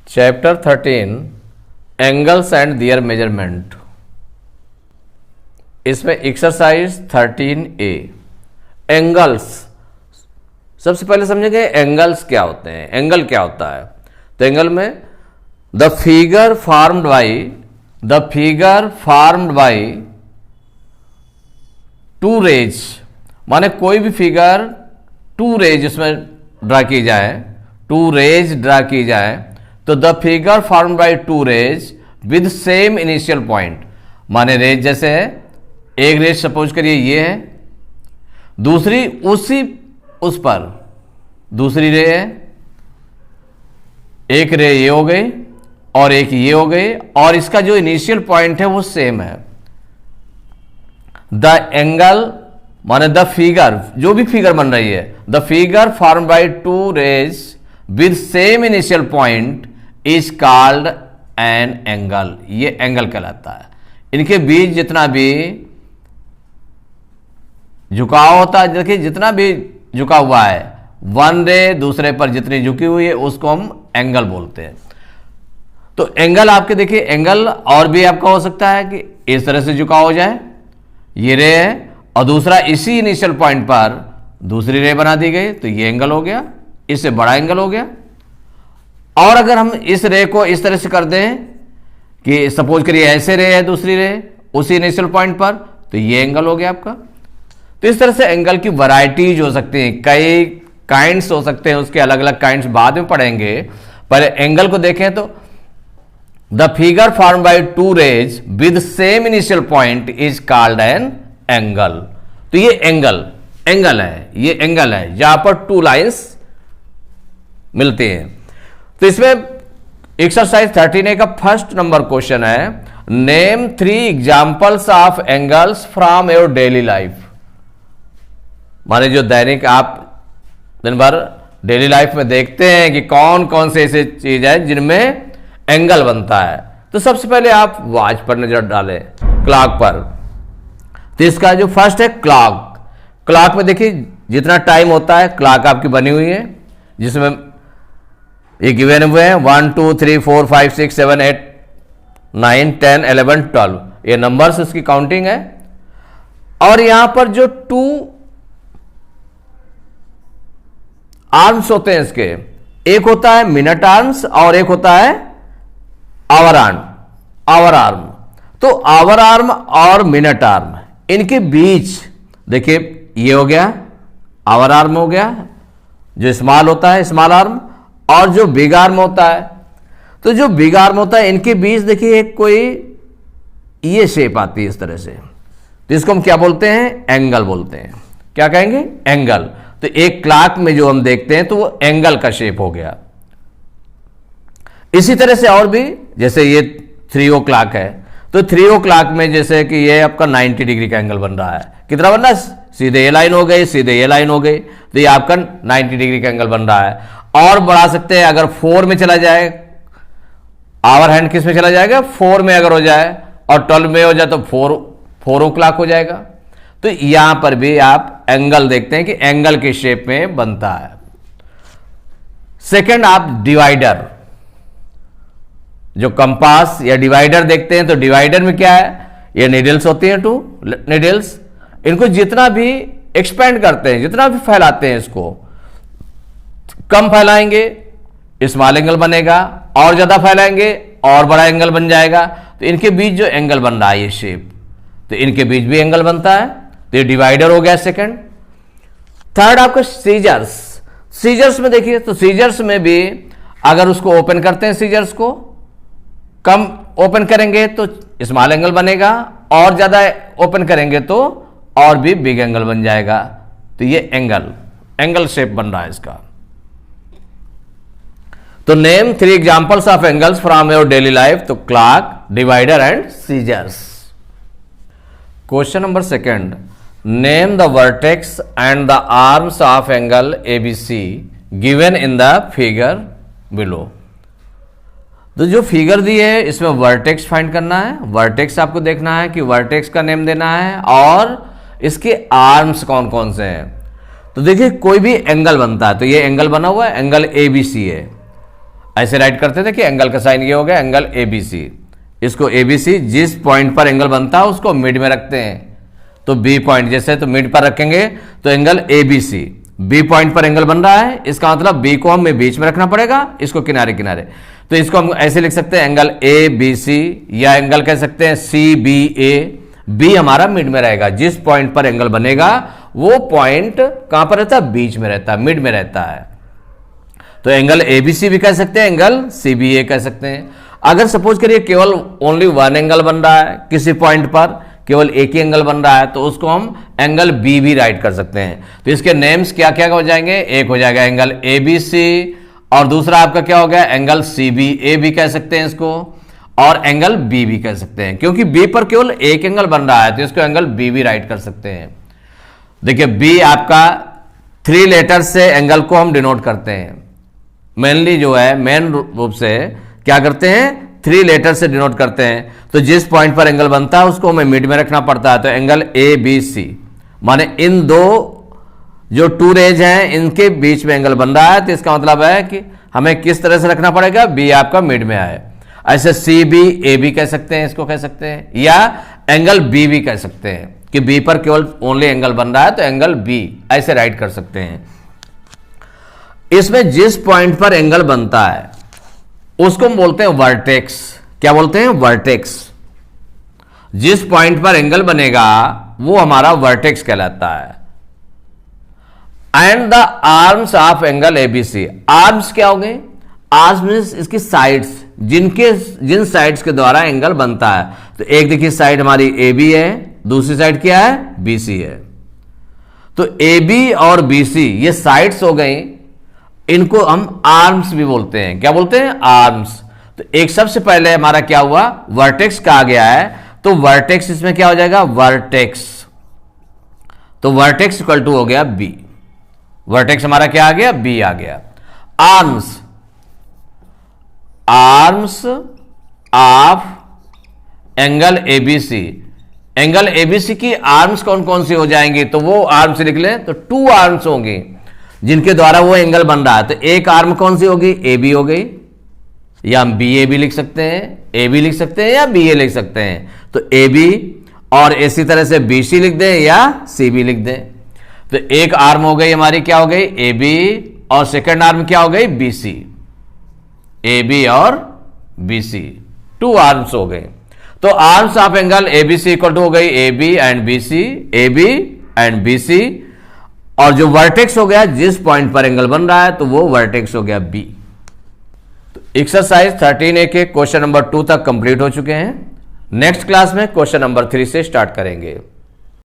Chapter 13 angles and their measurement. इसमें exercise 13A angles. सबसे पहले समझेंगे एंगल्स क्या होते हैं। एंगल क्या होता है? तो एंगल में the figure formed by two rays, माने कोई भी फिगर टू रेज इसमें ड्रा की जाए, टू रेज ड्रा की जाए तो the figure formed by two rays with same initial point, माने रेज जैसे है, एक रेज सपोज करिए ये है, दूसरी उस पर दूसरी रे है, एक रे ये हो गई और एक ये हो गई और इसका जो इनिशियल पॉइंट है वो सेम है। द एंगल माने द फिगर, जो भी फिगर बन रही है, the figure form by two rays with same initial point is called an angle. ये एंगल कहलाता है। इनके बीच जितना भी झुकाव होता है, देखिए जितना भी झुका हुआ है, वन रे दूसरे पर जितनी झुकी हुई है उसको हम एंगल बोलते हैं। तो एंगल आपके देखिए, एंगल और भी आपका हो सकता है कि इस तरह से झुकाव हो जाए, ये रे है और दूसरा इसी इनिशियल पॉइंट पर दूसरी रे बना दी गई तो ये एंगल हो गया, इससे बड़ा एंगल हो गया। और अगर हम इस रे को इस तरह से कर दें कि सपोज करिए ऐसे रे है दूसरी रे उसी इनिशियल पॉइंट पर, तो ये एंगल हो गया आपका। तो इस तरह से एंगल की वैरायटीज हो सकती हैं, कई काइंड्स हो सकते हैं, उसके अलग अलग काइंड्स बाद में पढ़ेंगे। पर एंगल को देखें तो the figure form by two rays with same initial point is called an angle. तो ये एंगल है, ये एंगल है जहां पर टू लाइंस मिलती हैं। तो इसमें एक्सरसाइज 13A का फर्स्ट नंबर क्वेश्चन है, name 3 examples of angles from your daily life. माने जो दैनिक आप दिन भर डेली लाइफ में देखते हैं कि कौन कौन से ऐसे चीज है जिनमें एंगल बनता है। तो सबसे पहले आप वॉच पर नजर डालें, क्लॉक पर। तो इसका जो फर्स्ट है क्लॉक में देखिए जितना टाइम होता है, क्लॉक आपकी बनी हुई है जिसमें ये गिवन हुए हैं 1 2 3 4 5 6 7 8 9 10 11 12, ये नंबर्स इसकी काउंटिंग है। और यहां पर जो 2 आर्म्स होते हैं इसके, एक होता है मिनट आर्म्स और एक होता है आवर आर्म। तो आवर आर्म और मिनट आर्म, इनके बीच देखिए ये हो गया आवर आर्म हो गया, जो स्मॉल होता है स्मॉल आर्म, और जो बिग आर्म होता है। तो जो बिग आर्म होता है इनके बीच देखिए एक कोई ये शेप आती है इस तरह से, तो इसको हम क्या बोलते हैं? एंगल बोलते हैं। क्या कहेंगे? एंगल। तो एक क्लॉक में जो हम देखते हैं तो वो एंगल का शेप हो गया। इसी तरह से और भी, जैसे ये 3 o'clock है तो 3 o'clock में जैसे कि ये आपका 90 डिग्री का एंगल बन रहा है। कितना बन रहा है? सीधे ये लाइन हो गई, सीधे ये लाइन हो गई, तो ये आपका 90 डिग्री का एंगल बन रहा है। और बढ़ा सकते हैं, अगर 4 में चला जाए, आवर हैंड किस में चला जाएगा? 4 में अगर हो जाए और 12 में हो जाए तो 4 o'clock हो जाएगा। तो यहां पर भी आप एंगल देखते हैं कि एंगल के शेप में बनता है। सेकंड, आप डिवाइडर, जो कंपास या डिवाइडर देखते हैं तो डिवाइडर में क्या है? ये नीडल्स होती हैं, 2 नीडल्स। इनको जितना भी एक्सपेंड करते हैं, जितना भी फैलाते हैं, इसको कम फैलाएंगे स्मॉल एंगल बनेगा, और ज्यादा फैलाएंगे और बड़ा एंगल बन जाएगा। तो इनके बीच जो एंगल बन रहा है ये शेप, तो इनके बीच भी एंगल बनता है। तो ये डिवाइडर हो गया सेकंड। थर्ड आपका सीजर्स में देखिए, तो सीजर्स में भी अगर उसको ओपन करते हैं, सीजर्स को कम ओपन करेंगे तो स्मॉल एंगल बनेगा, और ज्यादा ओपन करेंगे तो और भी बिग एंगल बन जाएगा। तो ये एंगल शेप बन रहा है इसका। तो name 3 examples of angles from your daily life. तो clock, divider and scissors. Question number second, name the vertex and the arms of angle ABC given in the figure below. तो जो figure दी है इसमें वर्टेक्स फाइंड करना है। Vertex आपको देखना है कि वर्टेक्स का नेम देना है और इसके आर्म्स कौन कौन से हैं। तो देखिए कोई भी एंगल बनता है, तो ये एंगल बना हुआ है, एंगल ABC है। ऐसे राइट करते थे कि एंगल का साइन ये हो गया एंगल ABC। इसको ABC जिस पॉइंट पर एंगल बनता है उसको मिड में रखते हैं, तो B पॉइंट जैसे तो मिड पर रखेंगे तो एंगल ABC। B पॉइंट पर एंगल बन रहा है, इसका मतलब B को हमें बीच में रखना पड़ेगा, इसको किनारे किनारे, तो इसको हम ऐसे लिख सकते हैं एंगल ABC, या एंगल कह सकते हैं CBA। B हमारा मिड में रहेगा, जिस पॉइंट पर एंगल बनेगा वो पॉइंट कहां पर रहता है, बीच में रहता है, मिड में रहता है। तो एंगल ABC भी कह सकते हैं, एंगल CBA कह सकते हैं। अगर सपोज करिए केवल ओनली वन एंगल बन रहा है, किसी पॉइंट पर केवल एक ही एंगल बन रहा है, तो उसको हम एंगल B भी राइट कर सकते हैं। तो इसके नेम्स क्या क्या हो जाएंगे, एक हो जाएगा एंगल ABC, और दूसरा आपका क्या हो गया एंगल CBA भी कह सकते हैं इसको, और एंगल B भी कह सकते हैं। क्योंकि B पर केवल एक एंगल बन रहा है तो इसको एंगल B भी राइट कर सकते हैं। देखिए B आपका 3 लेटर से एंगल को हम डिनोट करते हैं, मेनली जो है मेन रूप से क्या करते हैं, 3 लेटर से डिनोट करते हैं। तो जिस पॉइंट पर एंगल बनता है उसको हमें मिड में रखना पड़ता है, तो एंगल ABC, माने इन दो जो 2 रेज हैं इनके बीच में एंगल बन रहा है, तो इसका मतलब है कि हमें किस तरह से रखना पड़ेगा, B आपका मिड में आए। ऐसे CBA भी कह सकते हैं, इसको कह सकते हैं, या एंगल B भी कह सकते हैं कि B पर केवल ओनली एंगल बन रहा है तो एंगल B ऐसे राइट कर सकते हैं। इसमें जिस पॉइंट पर एंगल बनता है उसको हम बोलते हैं वर्टेक्स। क्या बोलते हैं, वर्टेक्स। जिस पॉइंट पर एंगल बनेगा वो हमारा वर्टेक्स कहलाता है। And the arms of angle ABC, arms क्या हो गए, आर्म्स मीन्स इसकी साइड्स, जिन साइड्स के द्वारा एंगल बनता है। तो एक देखिए साइड हमारी AB है, दूसरी साइड क्या है, BC है। तो AB और BC ये साइड्स हो गई, इनको हम आर्म्स भी बोलते हैं। क्या बोलते हैं, आर्म्स। तो एक सबसे पहले हमारा क्या हुआ, वर्टेक्स कहा गया है, तो वर्टेक्स इसमें क्या हो जाएगा, वर्टेक्स। तो वर्टेक्स इक्वल टू हो गया B, वर्टेक्स हमारा क्या आ गया, B आ गया। Arms, arms of angle ABC, angle ABC की आर्म्स कौन कौन सी हो जाएंगी, तो वो आर्म्स लिख लें, तो 2 आर्म्स होंगी जिनके द्वारा वो एंगल बन रहा है। तो एक आर्म कौन सी होगी, AB हो गई, या हम BA भी लिख सकते हैं, AB लिख सकते हैं या BA लिख सकते हैं। तो AB और इसी तरह से BC लिख दें या CB लिख दें। तो एक आर्म हो गई हमारी क्या हो गई, AB, और सेकंड आर्म क्या हो गई, BC। AB और BC 2 आर्म्स हो गए। तो arms of angle ABC equal to हो गई AB and BC, AB and BC, और जो वर्टेक्स हो गया जिस पॉइंट पर एंगल बन रहा है तो वो वर्टेक्स हो गया B। तो एक्सरसाइज 13A के क्वेश्चन नंबर 2 तक कंप्लीट हो चुके हैं। नेक्स्ट क्लास में क्वेश्चन नंबर 3 से स्टार्ट करेंगे।